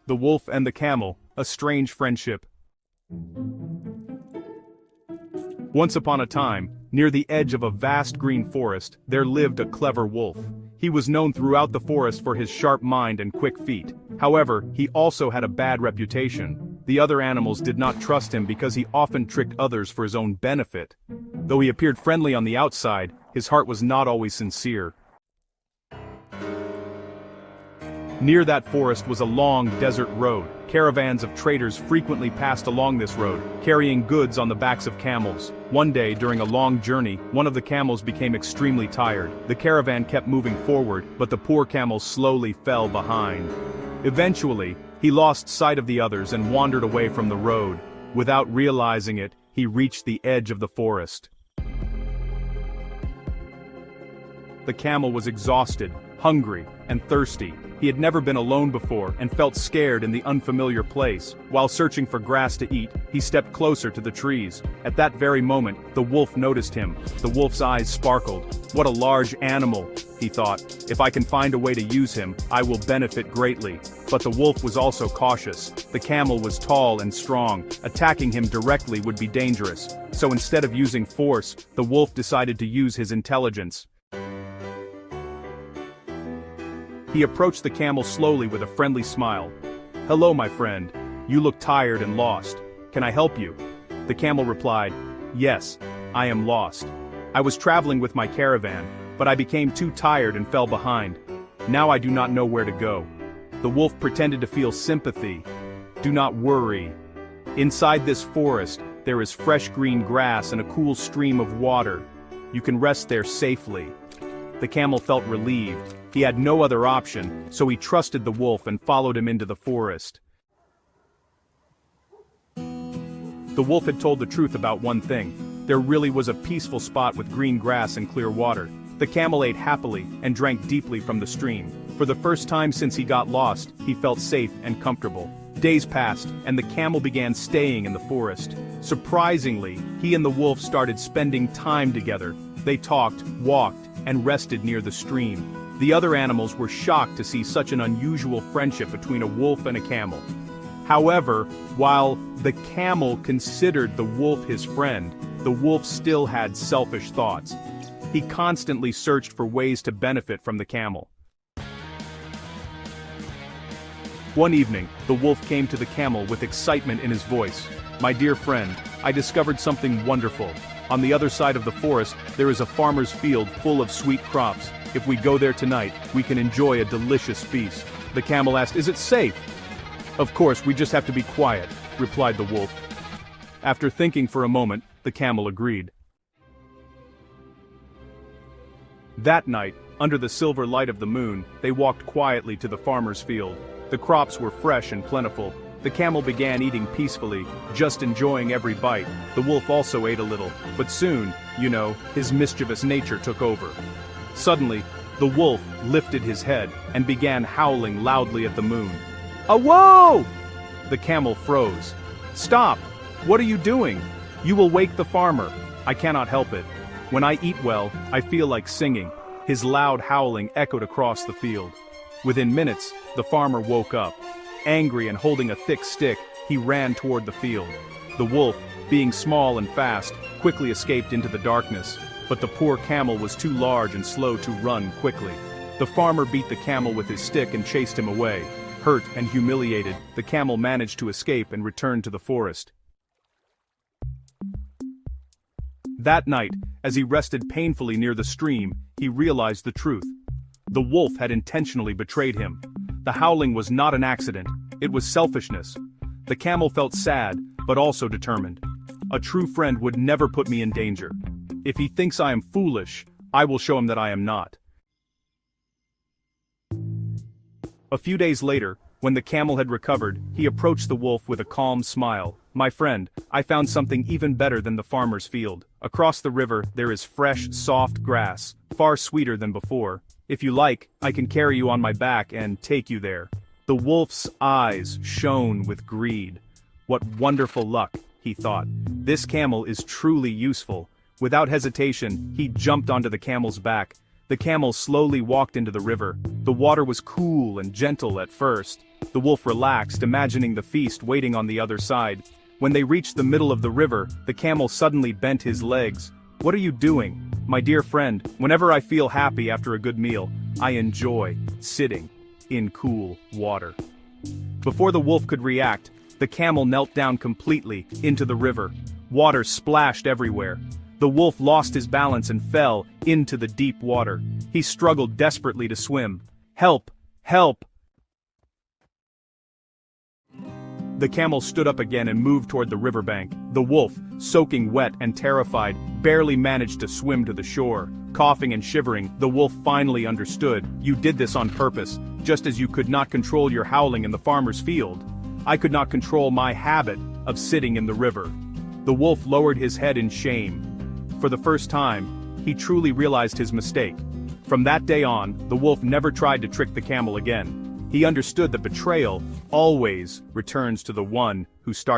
The Wolf and the Camel, a strange friendship. Once upon a time, near the edge of a vast green forest, there lived a clever wolf. He was known throughout the forest for his sharp mind and quick feet. However, he also had a bad reputation. The other animals did not trust him because he often tricked others for his own benefit. Though he appeared friendly on the outside, his heart was not always sincere. Near that forest was a long desert road. Caravans of traders frequently passed along this road, carrying goods on the backs of camels. One day, during a long journey, one of the camels became extremely tired. The caravan kept moving forward, but the poor camel slowly fell behind. Eventually, he lost sight of the others and wandered away from the road. Without realizing it, he reached the edge of the forest. The camel was exhausted, hungry, and thirsty. He had never been alone before and felt scared in the unfamiliar place. While searching for grass to eat, he stepped closer to the trees. At that very moment, the wolf noticed him. The wolf's eyes sparkled. What a large animal, he thought. If I can find a way to use him, I will benefit greatly. But the wolf was also cautious. The camel was tall and strong. Attacking him directly would be dangerous. So instead of using force, the wolf decided to use his intelligence. He approached the camel slowly with a friendly smile. "Hello, my friend. You look tired and lost. Can I help you?" The camel replied, "Yes, I am lost. I was traveling with my caravan, but I became too tired and fell behind. Now I do not know where to go." The wolf pretended to feel sympathy. "Do not worry. Inside this forest, there is fresh green grass and a cool stream of water. You can rest there safely." The camel felt relieved. He had no other option, so he trusted the wolf and followed him into the forest. The wolf had told the truth about one thing. There really was a peaceful spot with green grass and clear water. The camel ate happily and drank deeply from the stream. For the first time since he got lost, he felt safe and comfortable. Days passed, and the camel began staying in the forest. Surprisingly, he and the wolf started spending time together. They talked, walked, and rested near the stream. The other animals were shocked to see such an unusual friendship between a wolf and a camel. However, while the camel considered the wolf his friend, the wolf still had selfish thoughts. He constantly searched for ways to benefit from the camel. One evening, the wolf came to the camel with excitement in his voice. "My dear friend, I discovered something wonderful. On the other side of the forest, there is a farmer's field full of sweet crops. If we go there tonight, we can enjoy a delicious feast." The camel asked, "Is it safe?" "Of course, we just have to be quiet," replied the wolf. After thinking for a moment, the camel agreed. That night, under the silver light of the moon, they walked quietly to the farmer's field. The crops were fresh and plentiful. The camel began eating peacefully, just enjoying every bite. The wolf also ate a little, but soon, his mischievous nature took over. Suddenly, the wolf lifted his head and began howling loudly at the moon. "Awoe!" The camel froze. "Stop! What are you doing? You will wake the farmer." "I cannot help it. When I eat well, I feel like singing." His loud howling echoed across the field. Within minutes, the farmer woke up. Angry and holding a thick stick, he ran toward the field. The wolf, being small and fast, quickly escaped into the darkness. But the poor camel was too large and slow to run quickly. The farmer beat the camel with his stick and chased him away. Hurt and humiliated, the camel managed to escape and return to the forest. That night, as he rested painfully near the stream, he realized the truth. The wolf had intentionally betrayed him. The howling was not an accident, it was selfishness. The camel felt sad, but also determined. A true friend would never put me in danger. If he thinks I am foolish, I will show him that I am not. A few days later, when the camel had recovered, he approached the wolf with a calm smile. "My friend, I found something even better than the farmer's field. Across the river, there is fresh, soft grass, far sweeter than before. If you like, I can carry you on my back and take you there." The wolf's eyes shone with greed. "What wonderful luck," he thought. "This camel is truly useful." Without hesitation, he jumped onto the camel's back. The camel slowly walked into the river. The water was cool and gentle at first. The wolf relaxed, imagining the feast waiting on the other side. When they reached the middle of the river, the camel suddenly bent his legs. "What are you doing?" "My dear friend, whenever I feel happy after a good meal, I enjoy sitting in cool water." Before the wolf could react, the camel knelt down completely into the river. Water splashed everywhere. The wolf lost his balance and fell into the deep water. He struggled desperately to swim. "Help! Help!" The camel stood up again and moved toward the riverbank. The wolf, soaking wet and terrified, barely managed to swim to the shore. Coughing and shivering, the wolf finally understood. "You did this on purpose, just as you could not control your howling in the farmer's field. I could not control my habit of sitting in the river." The wolf lowered his head in shame. For the first time, he truly realized his mistake. From that day on, the wolf never tried to trick the camel again. He understood that betrayal always returns to the one who starts